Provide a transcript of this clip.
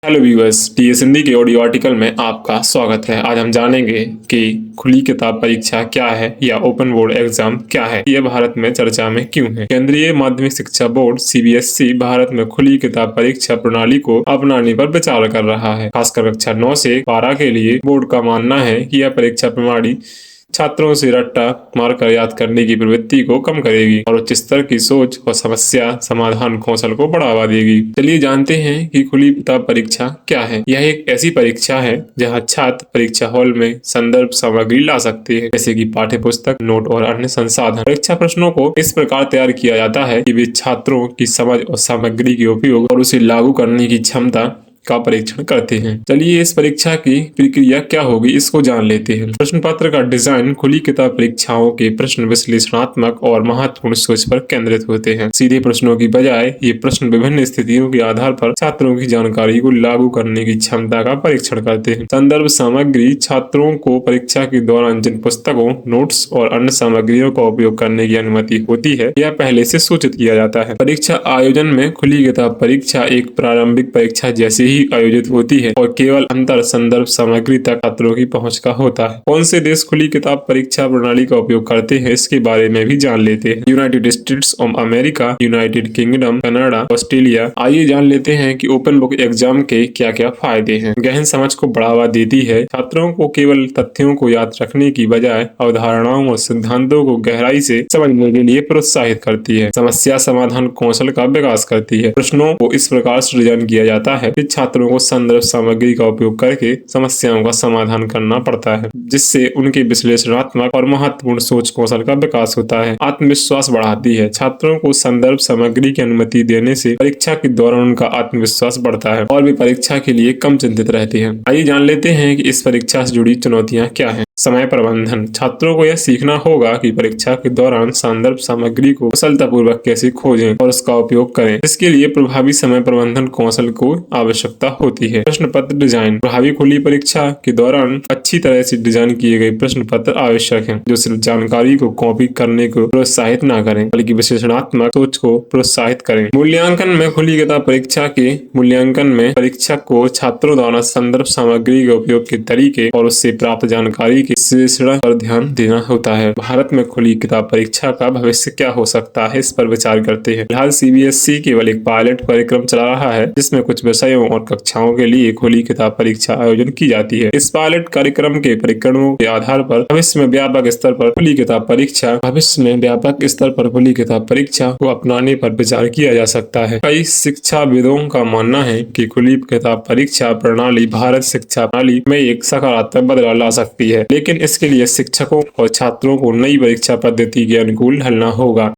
Hello viewers, TS Hindi के audio article में आपका स्वागत है। आज हम जानेंगे कि खुली किताब परीक्षा क्या है या ओपन बोर्ड एग्जाम क्या है, यह भारत में चर्चा में क्यों है। केंद्रीय माध्यमिक शिक्षा बोर्ड सीबीएसई भारत में खुली किताब परीक्षा प्रणाली को अपनाने पर विचार कर रहा है। खासकर कक्षा 9 से 12 के लिए बोर्ड का मानना है कि यह परीक्षा प्रणाली छात्रों से रट्टा मारकर याद करने की प्रवृत्ति को कम करेगी और उच्च स्तर की सोच और समस्या समाधान कौशल को बढ़ावा देगी। चलिए जानते हैं कि खुली किताब परीक्षा क्या है। यह एक ऐसी परीक्षा है जहां छात्र परीक्षा हॉल में संदर्भ सामग्री ला सकते हैं, जैसे कि पाठ्य पुस्तक, नोट और अन्य संसाधन। परीक्षा प्रश्नों को इस प्रकार तैयार किया जाता है कि वे छात्रों की समझ और सामग्री के उपयोग और उसे लागू करने की क्षमता का परीक्षण करते हैं। चलिए इस परीक्षा की प्रक्रिया क्या होगी इसको जान लेते हैं। प्रश्न पत्र का डिजाइन खुली किताब परीक्षाओं के प्रश्न विश्लेषणात्मक और महत्वपूर्ण सोच पर केंद्रित होते हैं। सीधे प्रश्नों की बजाय ये प्रश्न विभिन्न स्थितियों के आधार पर छात्रों की जानकारी को लागू करने की क्षमता का परीक्षण करते हैं। संदर्भ सामग्री छात्रों को परीक्षा के दौरान जिन पुस्तकों, नोट्स और अन्य सामग्रियों का उपयोग करने की अनुमति होती है, यह पहले से सूचित किया जाता है। परीक्षा आयोजन में खुली किताब परीक्षा एक प्रारंभिक परीक्षा जैसे ही आयोजित होती है और केवल अंतर संदर्भ सामग्री तक छात्रों की पहुंच का होता है। कौन से देश खुली किताब परीक्षा प्रणाली का उपयोग करते हैं इसके बारे में भी जान लेते हैं। United states of America, United kingdom, Canada, Australia. आइए जान लेते हैं कि ओपन बुक एग्जाम के क्या क्या फायदे हैं। गहन समझ को बढ़ावा देती है। छात्रों को केवल तथ्यों को याद रखने की बजाय अवधारणाओं और सिद्धांतों को गहराई से समझने के लिए प्रोत्साहित करती है। समस्या समाधान कौशल का विकास करती है। प्रश्नों को इस प्रकार से डिजाइन किया जाता है कि छात्रों को संदर्भ सामग्री का उपयोग करके समस्याओं का समाधान करना पड़ता है, जिससे उनके विश्लेषणात्मक और महत्वपूर्ण सोच कौशल का विकास होता है। आत्मविश्वास बढ़ाती है। छात्रों को संदर्भ सामग्री की अनुमति देने से परीक्षा के दौरान उनका आत्मविश्वास बढ़ता है और वे परीक्षा के लिए कम चिंतित रहते हैं। आइए जान लेते हैं कि इस परीक्षा से जुड़ी चुनौतियां क्या हैं। समय प्रबंधन। छात्रों को यह सीखना होगा कि परीक्षा के दौरान संदर्भ सामग्री को कुशलतापूर्वक कैसे खोजें और उसका उपयोग करें। इसके लिए प्रभावी समय प्रबंधन कौशल को आवश्यकता होती है। प्रश्न पत्र डिजाइन। प्रभावी खुली परीक्षा के दौरान अच्छी तरह से डिजाइन किए गए प्रश्न पत्र आवश्यक हैं, जो सिर्फ जानकारी को कॉपी करने को प्रोत्साहित न करें बल्कि विश्लेषणात्मक सोच को प्रोत्साहित करें। मूल्यांकन में खुली किताब परीक्षा के मूल्यांकन में परीक्षक को छात्रों द्वारा संदर्भ सामग्री के उपयोग के तरीके और उससे प्राप्त जानकारी के विश्लेषण पर ध्यान देना होता है। भारत में खुली किताब परीक्षा का भविष्य क्या हो सकता है, इस पर विचार करते हैं। फिलहाल सीबीएसई केवल एक पायलट कार्यक्रम चला रहा है, जिसमें कुछ विषयों और कक्षाओं के लिए खुली किताब परीक्षा आयोजन की जाती है। इस पायलट कार्यक्रम के परिणामों के आधार पर भविष्य में व्यापक स्तर पर खुली किताब परीक्षा को अपनाने पर विचार किया जा सकता है। कई शिक्षाविदों का मानना है कि खुली किताब परीक्षा प्रणाली भारत शिक्षा प्रणाली में एक सकारात्मक बदलाव ला सकती है, लेकिन इसके लिए शिक्षकों और छात्रों को नई परीक्षा पद्धति के अनुकूल ढलना होगा।